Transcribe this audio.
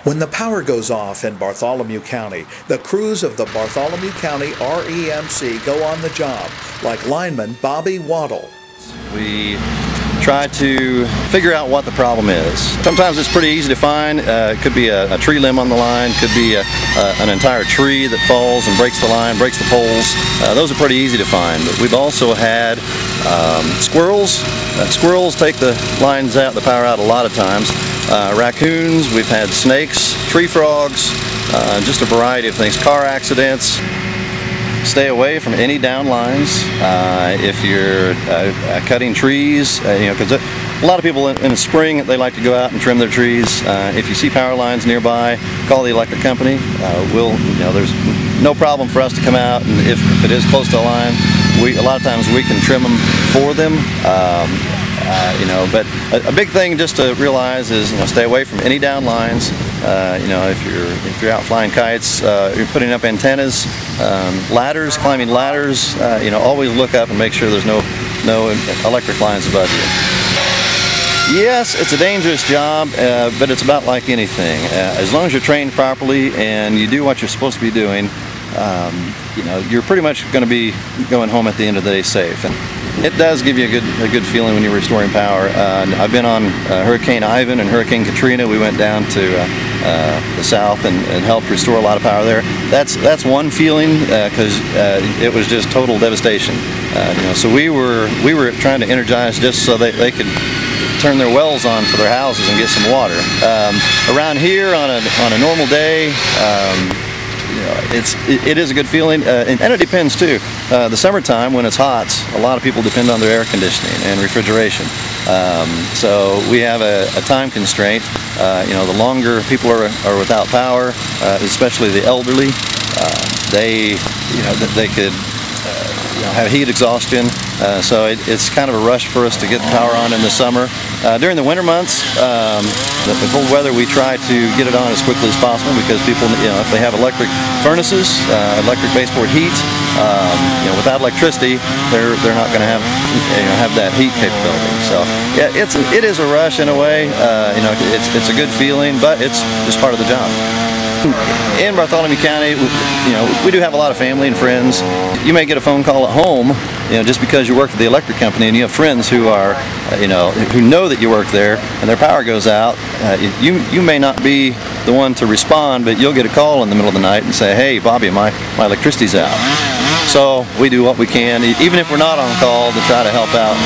When the power goes off in Bartholomew County, the crews of the Bartholomew County REMC go on the job, like lineman Bobby Waddle. We try to figure out what the problem is. Sometimes it's pretty easy to find. It could be a tree limb on the line, could be an entire tree that falls and breaks the line, breaks the poles. Those are pretty easy to find. But we've also had squirrels. Squirrels take the lines out, the power out a lot of times. Raccoons, we've had snakes, tree frogs, just a variety of things. Car accidents. Stay away from any down lines. If you're cutting trees, because a lot of people in the spring, they like to go out and trim their trees. If you see power lines nearby, call the electric company. There's no problem for us to come out, and if it is close to a line, a lot of times we can trim them for them. But a big thing just to realize is, stay away from any down lines. If you're out flying kites, you're putting up antennas, ladders, climbing ladders. Always look up and make sure there's no electric lines above you. Yes, it's a dangerous job, but it's about like anything. As long as you're trained properly and you do what you're supposed to be doing, you're pretty much going to be going home at the end of the day safe. And it does give you a good feeling when you're restoring power. I've been on Hurricane Ivan and Hurricane Katrina. We went down to the south and helped restore a lot of power there. That's one feeling, because it was just total devastation. So we were trying to energize just so they could turn their wells on for their houses and get some water. Around here on a normal day, it is a good feeling, and it depends too. The summertime, when it's hot, a lot of people depend on their air conditioning and refrigeration. So we have a time constraint. The longer people are without power, especially the elderly, they could have heat exhaustion. So it's kind of a rush for us to get the power on in the summer. During the winter months, the cold weather, we try to get it on as quickly as possible, because people, if they have electric furnaces, electric baseboard heat, without electricity, they're not going to have that heat capability. So yeah, it is a rush in a way. It's a good feeling, but it's just part of the job. In Bartholomew County, we do have a lot of family and friends. You may get a phone call at home, just because you work at the electric company and you have friends who are, who know that you work there, and their power goes out. You may not be the one to respond, but you'll get a call in the middle of the night and say, "Hey, Bobby, my electricity's out." So we do what we can, even if we're not on call, to try to help out.